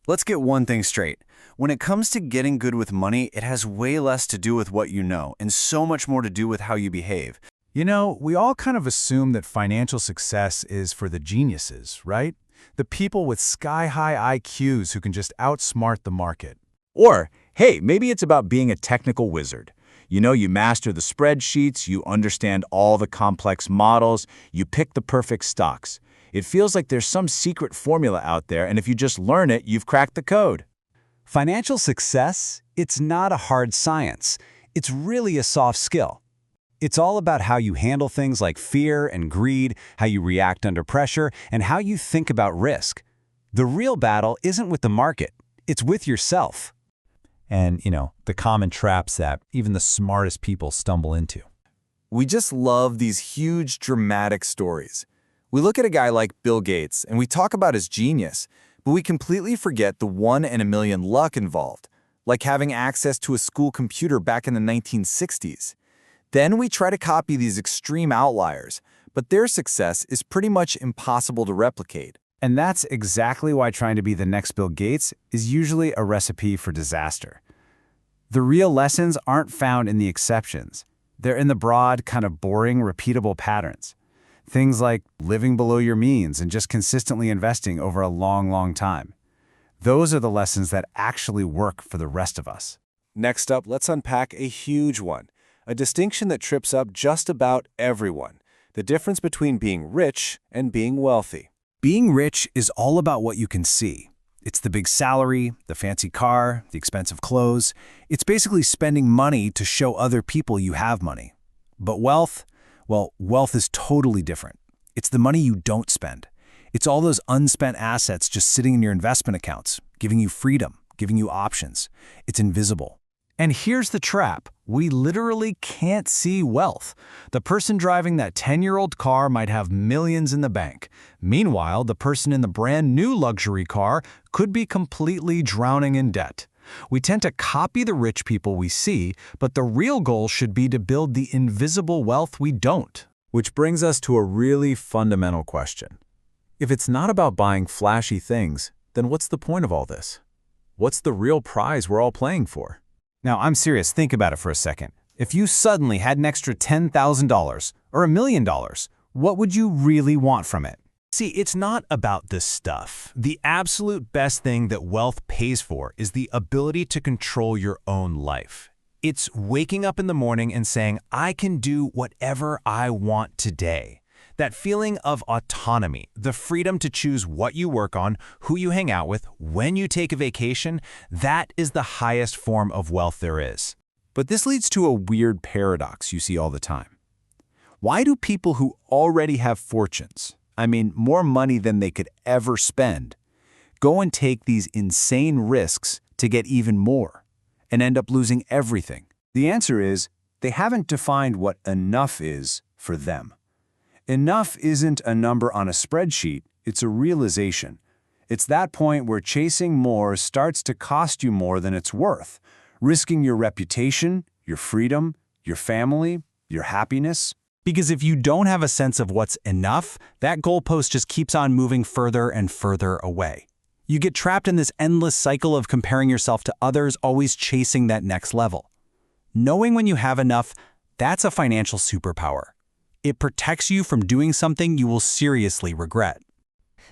Let's get one thing straight. When it comes to getting good with money, it has way less to do with what you know and so much more to do with how you behave. You know, we all kind of assume that financial success is for the geniuses, right? The people with sky-high IQs who can just outsmart the market. Or, hey, maybe it's about being a technical wizard. You know, you master the spreadsheets, you understand all the complex models, you pick the perfect stocks. It feels like there's some secret formula out there, and if you just learn it, you've cracked the code. Financial success, it's not a hard science. It's really a soft skill. It's all about how you handle things like fear and greed, how you react under pressure, and how you think about risk. The real battle isn't with the market, it's with yourself. And, the common traps that even the smartest people stumble into. We just love these huge, dramatic stories. We look at a guy like Bill Gates and we talk about his genius, but we completely forget the 1 in a million luck involved, like having access to a school computer back in the 1960s. Then we try to copy these extreme outliers, but their success is pretty much impossible to replicate. And that's exactly why trying to be the next Bill Gates is usually a recipe for disaster. The real lessons aren't found in the exceptions. They're in the broad, kind of boring, repeatable patterns. Things like living below your means and just consistently investing over a long, long time. Those are the lessons that actually work for the rest of us. Next up, let's unpack a huge one, a distinction that trips up just about everyone, the difference between being rich and being wealthy. Being rich is all about what you can see. It's the big salary, the fancy car, the expensive clothes. It's basically spending money to show other people you have money. But wealth, well, wealth is totally different. It's the money you don't spend. It's all those unspent assets just sitting in your investment accounts, giving you freedom, giving you options. It's invisible. And here's the trap. We literally can't see wealth. The person driving that 10-year-old car might have millions in the bank. Meanwhile, the person in the brand new luxury car could be completely drowning in debt. We tend to copy the rich people we see, but the real goal should be to build the invisible wealth we don't. Which brings us to a really fundamental question. If it's not about buying flashy things, then what's the point of all this? What's the real prize we're all playing for? Now, I'm serious. Think about it for a second. If you suddenly had an extra $10,000 or $1 million, what would you really want from it? See, it's not about the stuff. The absolute best thing that wealth pays for is the ability to control your own life. It's waking up in the morning and saying, I can do whatever I want today. That feeling of autonomy, the freedom to choose what you work on, who you hang out with, when you take a vacation, that is the highest form of wealth there is. But this leads to a weird paradox you see all the time. Why do people who already have fortunes, I mean more money than they could ever spend, go and take these insane risks to get even more and end up losing everything? The answer is they haven't defined what enough is for them. Enough isn't a number on a spreadsheet, it's a realization. It's that point where chasing more starts to cost you more than it's worth, risking your reputation, your freedom, your family, your happiness. Because if you don't have a sense of what's enough, that goalpost just keeps on moving further and further away. You get trapped in this endless cycle of comparing yourself to others, always chasing that next level. Knowing when you have enough, that's a financial superpower. It protects you from doing something you will seriously regret.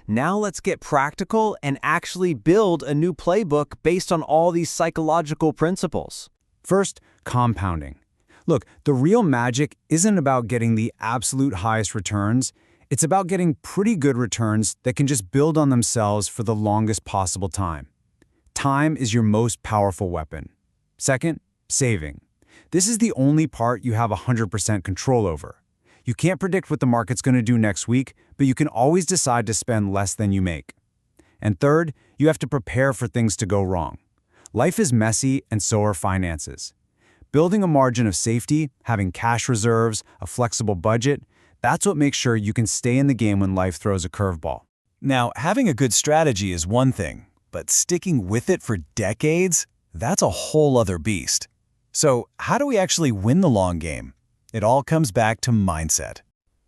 Now let's get practical and actually build a new playbook based on all these psychological principles. First, compounding. Look, the real magic isn't about getting the absolute highest returns. It's about getting pretty good returns that can just build on themselves for the longest possible time. Time is your most powerful weapon. Second, saving. This is the only part you have 100% control over. You can't predict what the market's going to do next week, but you can always decide to spend less than you make. And third, you have to prepare for things to go wrong. Life is messy, and so are finances. Building a margin of safety, having cash reserves, a flexible budget, that's what makes sure you can stay in the game when life throws a curveball. Now, having a good strategy is one thing, but sticking with it for decades, that's a whole other beast. So, how do we actually win the long game? It all comes back to mindset.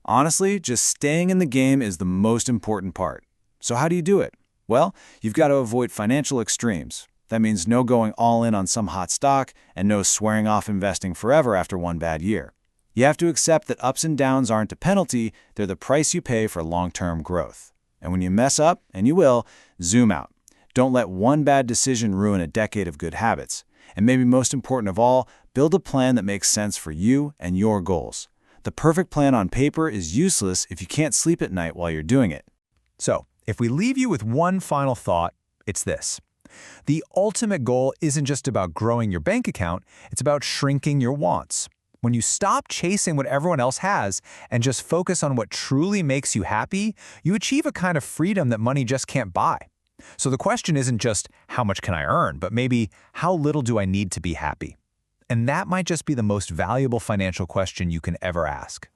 Honestly, just staying in the game is the most important part. So how do you do it? Well, you've got to avoid financial extremes. That means no going all in on some hot stock and no swearing off investing forever after one bad year. You have to accept that ups and downs aren't a penalty, they're the price you pay for long-term growth. And when you mess up, and you will, zoom out. Don't let one bad decision ruin a decade of good habits. And maybe most important of all, build a plan that makes sense for you and your goals. The perfect plan on paper is useless if you can't sleep at night while you're doing it. So, if we leave you with one final thought, it's this. The ultimate goal isn't just about growing your bank account, it's about shrinking your wants. When you stop chasing what everyone else has and just focus on what truly makes you happy, you achieve a kind of freedom that money just can't buy. So the question isn't just how much can I earn, but maybe how little do I need to be happy? And that might just be the most valuable financial question you can ever ask.